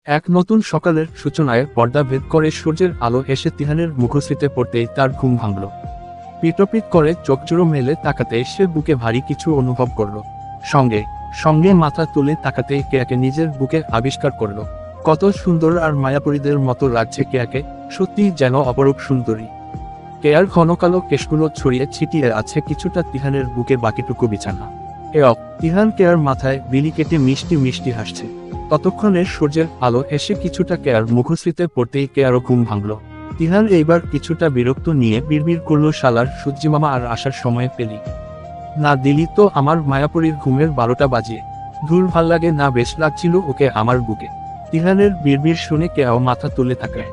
এক নতুন সকালের সূচনায় পর্দা ভেদ করে সূর্যের আলো এসে তিহানের মুখশ্রীতে পড়তেই তার ঘুম ভাঙল। পিটপিট করে চোখজোড়ো মেলে তাকাতে সে বুকে ভারী কিছু অনুভব করল। সঙ্গে সঙ্গে মাথা তুলে তাকাতেই কেয়াকে নিজের বুকে আবিষ্কার করল। কত সুন্দর আর মায়াপরীদের মতো লাগছে কেয়াকে, সত্যিই যেন অপরূপ সুন্দরী। কেয়ার ঘন কালো কেশগুলো ছড়িয়ে ছিটিয়ে আছে কিছুটা তিহানের বুকে বাকিটুকু বিছানা। তিহান কেয়ার মাথায় বিলি কেটে মিষ্টি মিষ্টি হাসছে। ততক্ষণে সূর্যের আলো এসে কিছুটা কেয়ার মুখশ্রীতে পড়তেই কেয়ারও ঘুম ভাঙল। তিহান এইবার কিছুটা বিরক্ত নিয়ে বিড়বিড় করল, শালার সূর্যিমামা আর আসার সময় পেলি না, দিলি তো আমার মায়াপুরীর ঘুমের 12টা বাজিয়ে। ধুর, ভাল লাগে না, বেশ লাগছিল ওকে আমার বুকে। তিহানের বিড়বিড় শুনে কেয়াও মাথা তুলে তাকায়।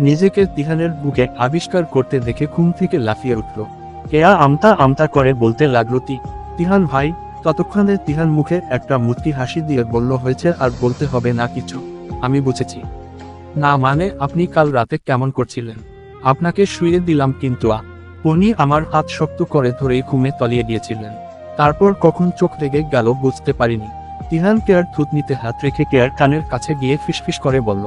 নিজেকে তিহানের বুকে আবিষ্কার করতে দেখে ঘুম থেকে লাফিয়ে উঠল। কেয়া আমতা আমতা করে বলতে লাগলো, তিহান ভাই। ততক্ষণে তিহান মুখে একটা মুচকি হাসি দিয়ে বলল, হয়েছে, আর বলতে হবে না কিছু, আমি বুঝেছি। না মানে, আপনি কাল রাতে কেমন করছিলেন? আপনাকে শুইয়ে দিলাম কিন্তু উনি আমার হাত শক্ত করে ধরেই ঘুমে তলিয়ে গিয়েছিলেন। তারপর কখন চোখ লেগে গেল বুঝতে পারিনি। তিহান কেয়ার থুতনিতে হাত রেখে কেয়ার কানের কাছে গিয়ে ফিসফিস করে বলল,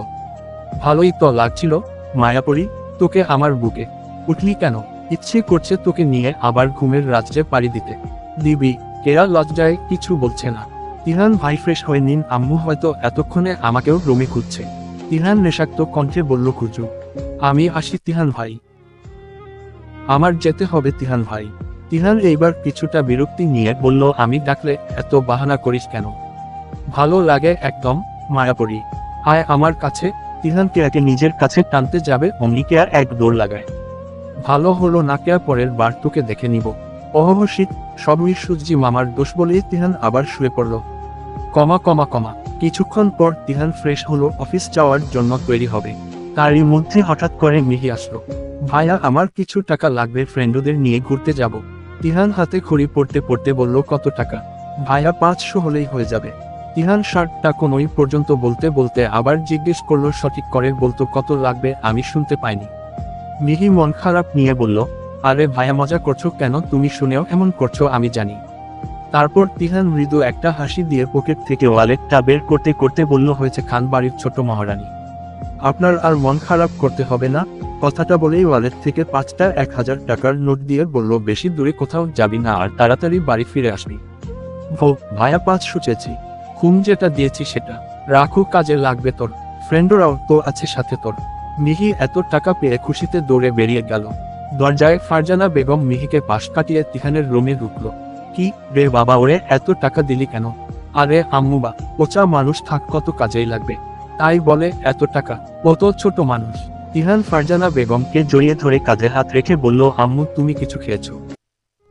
ভালোই তো লাগছিল মায়াপরি, তোকে আমার বুকে। উঠলি কেন? ইচ্ছে করছে তোকে নিয়ে আবার ঘুমের রাজ্যে পাড়ি দিতে। দিবি? কেয়া লজ্জায় কিছু বলছে না। তিহান ভাই, ফ্রেশ হয়ে নিন, আম্মু হয়তো এতক্ষণে আমাকেও রুমে খুঁজছে। তিহান নেশাক্ত কণ্ঠে বলল, খুঁজু, আমি আসি তিহান ভাই, আমার যেতে হবে তিহান ভাই। তিহান এইবার কিছুটা বিরক্তি নিয়ে বলল, আমি ডাকলে এত বাহানা করিস কেন? ভালো লাগে একদম মায়াপরি, আয় আমার কাছে। তিহান কেয়াকে নিজের কাছে টানতে যাবে অমনি কেয়া এক দৌড় লাগায়। ভালো হলো না, কেয়া পরের বার তোকে দেখে নিব। অহবশিত সবই সূর্যি মামার দোষ বলেই তিহান আবার শুয়ে পড়ল। কমা কমা কমা কিছুক্ষণ পর তিহান ফ্রেশ হলো, অফিস যাওয়ার জন্য তৈরি হবে। তারই মধ্যে হঠাৎ করে মিহি আসলো। ভাইয়া, আমার কিছু টাকা লাগবে, ফ্রেন্ডদের নিয়ে ঘুরতে যাব। তিহান হাতে খড়ি পড়তে পড়তে বলল, কত টাকা? ভাইয়া, 500 হলেই হয়ে যাবে। তিহান 60টা কোনোই পর্যন্ত বলতে বলতে আবার জিজ্ঞেস করলো, সঠিক করে বলতো কত লাগবে, আমি শুনতে পাইনি। মিহি মন খারাপ নিয়ে বলল, আরে ভাইয়া, মজা করছো কেন? তুমি শুনেও এমন করছো আমি জানি। তারপর তিহান মৃদু একটা হাসি দিয়ে পকেট থেকে ওয়ালেটটা বের করতে করতে বলল, হয়েছে খান বাড়ির ছোট মহারানী, আপনার আর মন খারাপ করতে হবে না। কথাটা বলেই ওয়ালেট থেকে 5টা 1000 টাকার নোট দিয়ে বলল, বেশি দূরে কোথাও যাবি না আর তাড়াতাড়ি বাড়ি ফিরে আসবি। ভাইয়া, 500 চেয়েছি, ঘুম যেটা দিয়েছি সেটা রাখো, কাজে লাগবে তোর, ফ্রেন্ডরাও তো আছে সাথে তোর। মিহি এত টাকা পেয়ে খুশিতে দৌড়ে বেরিয়ে গেল। দরজায় ফারজানা বেগম মিহিকে পাশ কাটিয়ে তিহানের রুমে ঢুকলো। কি রে বাবা, ওরে এত টাকা দিলি কেন? আরে আম্মু বা, পচা মানুষ থাক, কত কাজেই লাগবে, তাই বলে এত টাকা, কত ছোট মানুষ। তিহান ফারজানা বেগমকে জড়িয়ে ধরে কাঁধে হাত রেখে বলল, আম্মু তুমি কিছু খেয়েছো?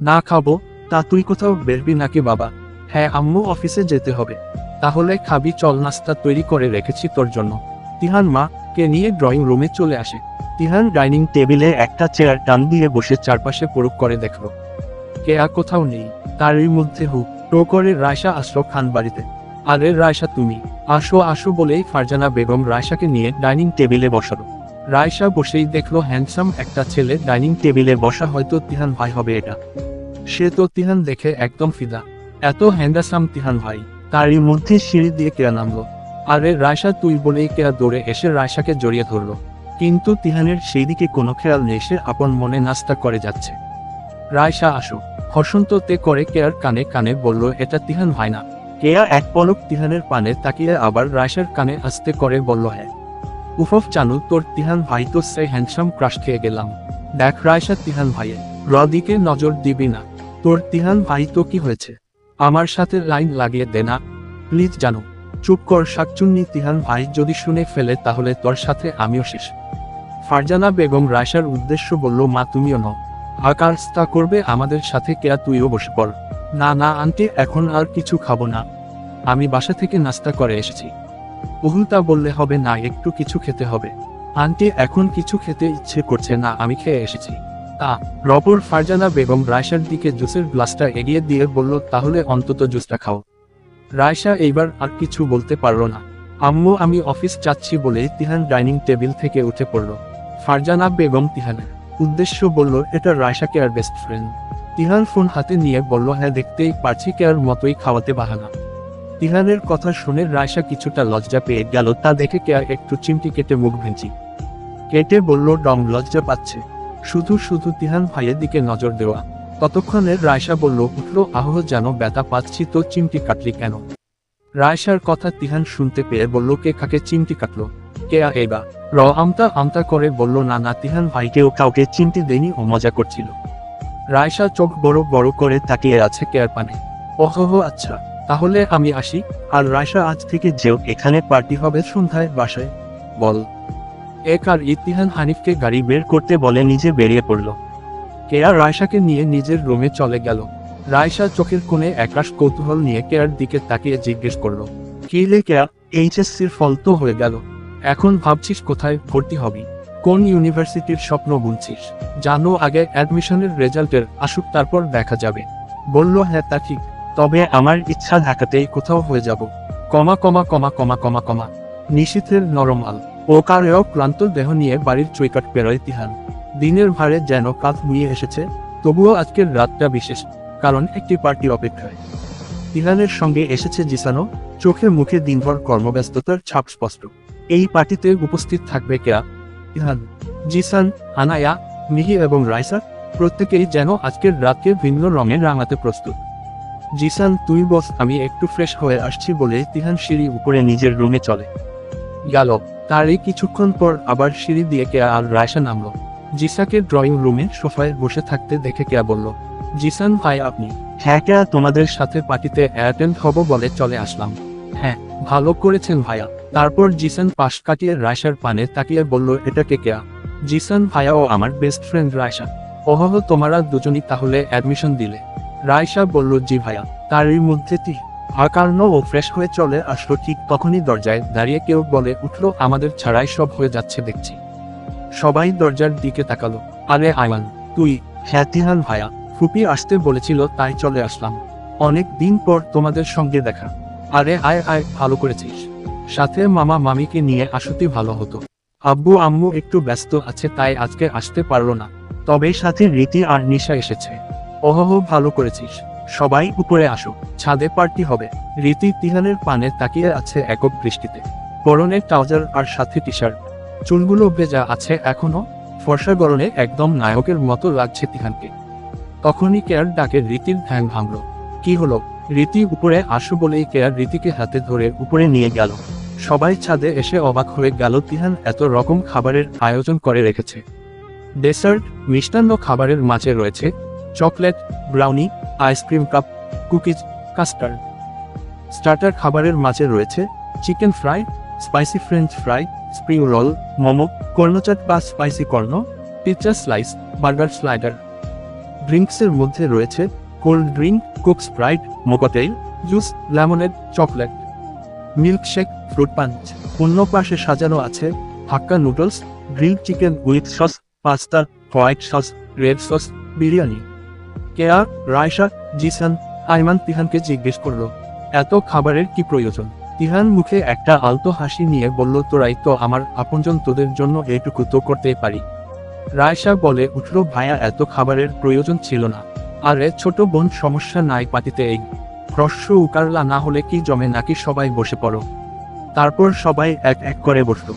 না খাবো। তা তুই কোথাও বেরবি নাকি বাবা? হ্যাঁ আম্মু, অফিসে যেতে হবে। তাহলে খাবি, চল, নাস্তা তৈরি করে রেখেছি তোর জন্য। তিহান মা কে নিয়ে ড্রয়িং রুমে চলে আসে। তিহান ডাইনিং টেবিলে একটা চেয়ার টান দিয়ে বসে চারপাশে পরখ করে দেখল। কেয়া কোথাও নেই। তারই মধ্যে টো করে রায়শা আসলো খান বাড়িতে। আরে রায়শা তুমি, আসো আসো বলেই ফারজানা বেগম রায়শাকে নিয়ে ডাইনিং টেবিলে বসালো। রায়শা বসেই দেখলো হ্যান্ডসাম একটা ছেলে ডাইনিং টেবিলে বসা, হয়তো তিহান ভাই হবে এটা। সে তো তিহান দেখে একদম ফিদা, এত হ্যান্ডসাম তিহান ভাই। তারই মধ্যে সিঁড়ি দিয়ে কেয়া নামলো। আরে রায়শা তুই বলেই কেয়া দৌড়ে এসে রায়শাকে জড়িয়ে ধরলো। কিন্তু তিহানের সেই দিকে কোনো খেয়াল নেই, সে আপন মনে নাস্তা করে যাচ্ছে। রায়শা আসো, হসন্ততে করে কেয়ার কানে কানে বলল, এটা তিহান ভাই না? কেয়া এক পলক তিহানের পানে তাকিয়ে আবার রায়শার কানে আস্তে করে বলল, হ্যাঁ। উফফ জানু, তোর তিহান ভাই তো সেই হ্যান্ডসাম, ক্রাশ খেয়ে গেলাম। দেখ রায়শা, তিহান ভাইয়ের দিকে নজর দিবি না। তোর তিহান ভাই তো কি হয়েছে, আমার সাথে লাইন লাগিয়ে দে না প্লিজ জানু। চুপ কর শাকচুন্নি, তিহান ভাই যদি শুনে ফেলে তাহলে তোর সাথে আমিও শেষ। ফারজানা বেগম রায়শার উদ্দেশ্য বলল, মা তুমিও নও, আকাশটা করবে আমাদের সাথে, কেয়া তুইও বসে পড়। না না আন্টি, এখন আর কিছু খাবো না, আমি বাসা থেকে নাস্তা করে এসেছি। উল্টা বললে হবে না, একটু কিছু খেতে হবে। আন্টি, এখন কিছু খেতে ইচ্ছে করছে না, আমি খেয়ে এসেছি। তা রপর ফারজানা বেগম রায়শার দিকে জুসের গ্লাসটা এগিয়ে দিয়ে বলল, তাহলে অন্তত জুসটা খাও। রায়শা এইবার আর কিছু বলতে পারল না। আম্মু আমি অফিস যাচ্ছি বলে তিহান ডাইনিং টেবিল থেকে উঠে পড়ল। ফারজানা বেগম তিহানের উদ্দেশ্য বলল, এটা Raisa care best friend. Tihan phone হাতে নিয়ে বলল, হ্যাঁ দেখতেই পারছি, কেয়ার মতোই খাওয়াতে বাহানা। তিহানের কথা শুনে রায়শা কিছুটা লজ্জা পেয়ে গেল, তা দেখে কেয়া একটু চিমটি কেটে মুখ ভেঙচি কেটে বলল, ডং লজ্জা পাচ্ছে শুধু শুধু তিহান ভাইয়ের দিকে নজর দেওয়া। ততক্ষণে রায়শা বলল, উঠল, আহ যেন ব্যথা পাচ্ছি তো চিমটি কাটলি কেন? রায়শার কথা তিহান শুনতে পেয়ে বলল, কে কাকে চিমটি কাটলো? কেয়া এবা আমতা আমতা করে বলল, না না, তিহান ভাইকেও কাউকে চিমটি দেয়নি, ও মজা করছিল। রায়শা চোখ বড় বড় করে তাকিয়ে আছে কেয়ার পানে। ওহো আচ্ছা, তাহলে আমি আসি। আর রায়শা, আজ থেকে যেও, এখানে পার্টি হবে সন্ধ্যায় বাসায়। বল। এক আর ইতিহান হানিফকে গাড়ি বের করতে বলে নিজে বেরিয়ে পড়ল। কেয়া রায়শাকে নিয়ে নিজের রুমে চলে গেল। রায়শা চোখের কোণে একরাশ কৌতূহল নিয়ে কেয়ার দিকে তাকিয়ে জিজ্ঞেস করলো, কি রে কেয়া, এইচএসসির ফল তো হয়ে গেল, এখন ভাবছিস কোথায় ভর্তি হবি? কোন ইউনিভার্সিটির স্বপ্ন বুনছিস? জানো, আগে অ্যাডমিশনের রেজাল্টের আসুক, তারপর দেখা যাবে। বলল, হ্যাঁ তা ঠিক, তবে আমার ইচ্ছা ঢাকাতেই কোথাও হয়ে যাব। কমা কমা কমা কমা কমা কমা। নিশীথের নরম আল ও কারেও ক্লান্ত দেহ নিয়ে বাড়ির চৈকাট পেরোয় তিহান। দিনের ভারে যেন কাঁধ নুয়ে এসেছে, তবুও আজকের রাতটা বিশেষ, কারণ একটি পার্টি অপেক্ষায়। তিহানের সঙ্গে এসেছে জিসানো, চোখে মুখে দিনভর কর্মব্যস্ততার ছাপ স্পষ্ট। এই পার্টিতে উপস্থিত থাকবে কেয়া, তিহান, জিসান, আনায়া, মিহি এবং রাইসা, প্রত্যেকেই যেন আজকের রাতকে ভিন্ন রঙে রাঙাতে প্রস্তুত। জিসান, তুই বস, আমি একটু ফ্রেশ হয়ে আসছি বলে তিহান সিঁড়ি উপরে নিজের রুমে চলে গেল। তারই কিছুক্ষণ পর আবার সিঁড়ি দিয়ে কেয়া আর রায়শা নামলো। জিসাকে ড্রয়িং রুমে সোফায় বসে থাকতে দেখে কেয়া বলল, জিসান ভাই আপনি? হ্যাঁ কেয়া, তোমাদের সাথে পার্টিতে অ্যাটেন্ড হব বলে চলে আসলাম। হ্যাঁ, ভালো করেছেন ভাইয়া। তারপর জিসান পাশ কাটিয়ে রায়শার পানে তাকিয়ে বলল, এটা কে কেয়া? জিসান ভাইয়া ও আমার বেস্ট ফ্রেন্ড রায়শা। ওহো, তোমরা দুজনই তাহলে অ্যাডমিশন দিলে? রায়শা বলল, জি ভাইয়া। তারই মধ্যে কারণ ও ফ্রেশ হয়ে চলে আসলো, ঠিক তখনই দরজায় দাঁড়িয়ে কেউ বলে উঠল, আমাদের ছাড়াই সব হয়ে যাচ্ছে দেখছি। সবাই দরজার দিকে তাকালো। আরে আইমান, তুই? হ্যাঁ তিহান ভাইয়া, ফুপি আসতে বলেছিল তাই চলে আসলাম। অনেক দিন পর তোমাদের সঙ্গে দেখা। আরে আয় আয়, ভালো করেছিস। সাথে মামা মামিকে নিয়ে আসতে ভালো হতো। আব্বু আম্মু একটু ব্যস্ত আছে তাই আজকে আসতে পারলো না, তবে সাথে রীতি আর নিশা এসেছে। ওহো, ভালো করেছিস। সবাই উপরে আসো, ছাদে পার্টি হবে। রীতি তিহানের পানে তাকিয়ে আছে একক দৃষ্টিতে। পরনে ট্রাউজার আর সাথে টি শার্ট, চুলগুলো ভেজা আছে এখনো, ফর্সা গরনে একদম নায়কের মতো লাগছে তিহানকে। তখনই কেয়ার ডাকে রীতির ধ্যান ভাঙল। কি হলো? রীতি উপরে আসো বলেই কেয়ার রীতিকে হাতে ধরে উপরে নিয়ে গেল। সবাই ছাদে এসে অবাক হয়ে গেল, তিহান এত রকম খাবারের আয়োজন করে রেখেছে। ডেসার্ট, মিষ্টান্ন খাবারের মাঝে রয়েছে chocolate, brownie, ice cream cup, cookies, custard. Starter খাবারের মাঝে রয়েছে chicken fry, spicy French fry, spring roll, momo, কর্নচাট বা spicy corn, pizza slice, burger slider. ড্রিঙ্কসের মধ্যে রয়েছে cold drink, Coke Sprite, মোকটেইল, juice, lemonade, chocolate, milkshake, fruit punch. অন্য পাশে সাজানো আছে হাক্কা noodles, grilled chicken with sauce, pasta, white sauce, red sauce, biryani. কেয়া, রায়শা, জিসান, আইমান তিহানকে জিজ্ঞেস করলো, এত খাবারের কি প্রয়োজন? তিহান মুখে একটা আলতো হাসি নিয়ে বলল, তোরাই তো আমার আপনজন, তোদের জন্য এটুকু তো করতেই পারি। রায়শা বলে উঠল, ভাইয়া এত খাবারের প্রয়োজন ছিল না। আরে ছোট বোন, সমস্যা নাই, পাতিতে এই রস্য উকারলা না হলে কি জমে নাকি? সবাই বসে পড়ো। তারপর সবাই এক এক করে বসলো।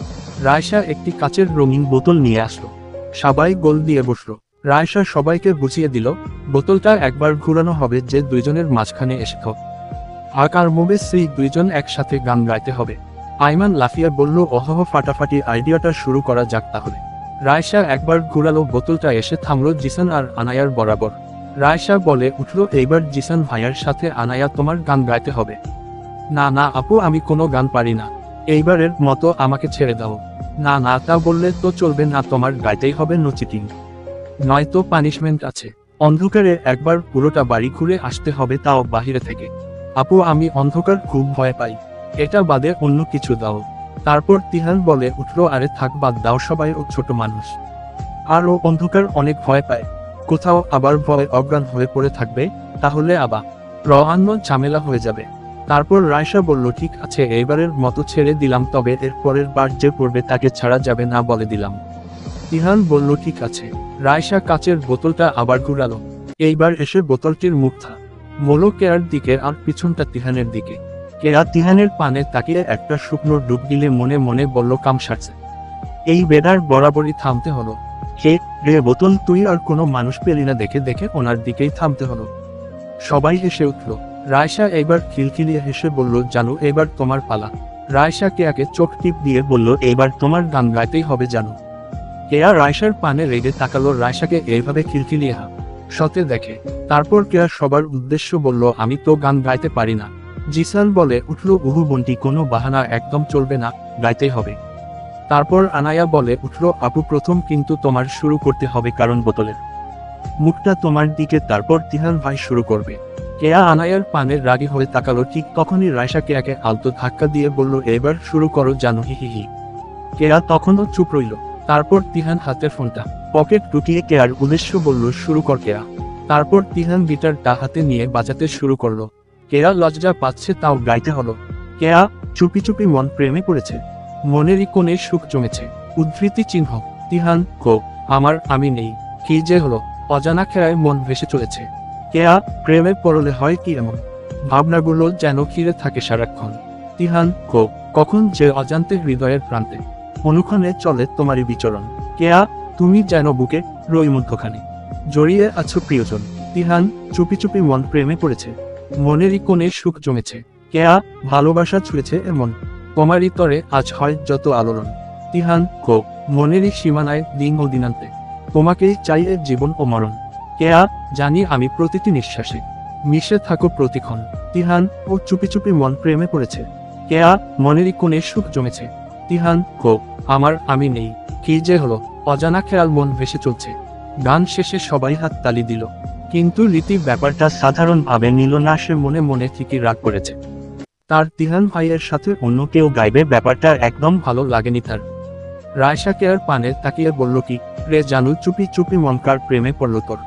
রায়শা একটি কাচের রঙিন বোতল নিয়ে আসলো। সবাই গোল দিয়ে বসলো। রায়শা সবাইকে বুঝিয়ে দিল, বোতলটা একবার ঘুরানো হবে যে দুইজনের মাঝখানে এসে আর মুভে সেই দুইজন একসাথে গান গাইতে হবে। আইমান লাফিয়া বলল, ওহো, ফাটাফাটি আইডিয়াটা শুরু করা যাক তাহলে। রায়শা একবার ঘুরালো, বোতলটা এসে থামলো জিসান আর আনায়ার বরাবর। রায়শা বলে উঠল, এইবার জিসান ভাইয়ার সাথে আনায়া তোমার গান গাইতে হবে। না না আপু, আমি কোনো গান পারি না, এইবারের মতো আমাকে ছেড়ে দাও। না না, তা বললে তো চলবে না, তোমার গাইতেই হবে, নচিটিং নয়তো পানিশমেন্ট আছে। অন্ধকারে একবার পুরোটা বাড়ি ঘুরে আসতে হবে, তাও বাহিরে থেকে। আপু, আমি অন্ধকার খুব ভয় পাই, এটা বাদে অন্য কিছু দাও। তারপর তিহান বলে উঠল, আরে থাক, বাদ দাও, সবাই ও ছোট মানুষ, আর ও অন্ধকার অনেক ভয় পায়। কোথাও আবার ভয় অজ্ঞান হয়ে পড়ে থাকবে, তাহলে আবার রহান্ন ঝামেলা হয়ে যাবে। তারপর রায়শা বলল, ঠিক আছে, এইবারের মতো ছেড়ে দিলাম, তবে এর পরের বার যে পড়বে তাকে ছাড়া যাবে না বলে দিলাম। তিহান বলল, ঠিক আছে। রায়শা কাচের বোতলটা আবার ঘুরালো। এইবার এসে বোতলটির মুখ মোলো কেয়ার দিকে আর পিছনটা তিহানের দিকে। কেয়া তিহানের পানে তাকিয়ে একটা শুকনো ডুব দিলে মনে মনে বলল কাম সারছে। এই বেড়ার বরাবরই থামতে হলো। হে রে বোতল, তুই আর কোনো মানুষ পেলি না দেখে দেখে ওনার দিকেই থামতে হলো। সবাই হেসে উঠল। রায়শা এবার খিলখিলিয়ে হেসে বলল, জানু এবার তোমার পালা। রায়শা কেয়াকে চোখ টিপ দিয়ে বলল, এবার তোমার গান গাইতেই হবে জানু। কেয়া রায়শার পানে রেগে তাকালো, রায়শাকে এইভাবে খিলখিলিয়ে সতে দেখে। তারপর কেয়া সবার উদ্দেশ্য বলল, আমি তো গান গাইতে পারি না। জিসান বলে উঠল, উহু বন্টি, কোনো বাহানা একদম চলবে না, গাইতেই হবে। তারপর আনায়া বলে উঠল, আপু প্রথম কিন্তু তোমার শুরু করতে হবে, কারণ বোতলের মুখটা তোমার দিকে। তারপর তিহান ভাই শুরু করবে। কেয়া আনায়ার পানে রাগী হয়ে তাকালো। ঠিক তখনই রায়শা কেয়াকে আলতো ধাক্কা দিয়ে বলল, এবার শুরু করো জানু, হি হি হি। কেয়া তখনও চুপ রইল। তারপর তিহান হাতের ফোনটা পকেট ঢুকিয়ে কেয়ার উদ্দেশ্য বলল, শুরু কর কেয়া। তারপর তিহান গিটারটা হাতে নিয়ে বাজাতে শুরু করলো। কেয়া লজ্জা পাচ্ছে, তাও গাইতে হলো। কেয়া চুপি চুপি মন প্রেমে পড়েছে। মনেরই কোণে সুখ জমেছে। উদ্ধৃতি চিহ্ন তিহান কো আমার আমি নেই। কি যে হলো, অজানা খেলায় মন ভেসে চলেছে। কেয়া প্রেমে পড়লে হয় কি এমন ভাবনাগুলো যেন ঘিরে থাকে সারাক্ষণ। তিহান কো কখন যে অজান্তে হৃদয়ের প্রান্তে অনুক্ষণে চলে তোমারই বিচরণ। কেয়া তুমি যেন বুকে রই মধ্যখানে জড়িয়ে আছো প্রিয়জন। তিহান চুপি চুপি মন প্রেমে পড়েছে। মনেরই কোণে সুখ জমেছে। কেয়া ভালোবাসা ছুঁয়েছে এমন তোমারই তরে আজ হয় যত আলোড়ন। তিহান কো মনেরই সীমানায় দিন ও দিনান্তে তোমাকেই চাইয়ে জীবন ও মরণ। কেয়া জানি আমি প্রতিটি নিঃশ্বাসে মিশে থাকো প্রতিক্ষণ। তিহান ও চুপি চুপি মন প্রেমে পড়েছে। কেয়া মনেরই কোণে সুখ জমেছে। তিহান কো আমার আমি নেই। কি যে হলো, অজানা খেয়াল মন ভেসে চলছে। গান শেষে সবাই হাত তালি দিল, কিন্তু রীতি ব্যাপারটা সাধারণভাবে নিল না। সে মনে মনে ঠিকই রাগ করেছে। তার তিহান ভাইয়ের সাথে অন্য কেউ গাইবে ব্যাপারটা একদম ভালো লাগেনি তার। রায়শা কেয়ার পানে তাকিয়ে বলল, কি রে জানু, চুপি চুপি মনকার প্রেমে পড়ল তোর।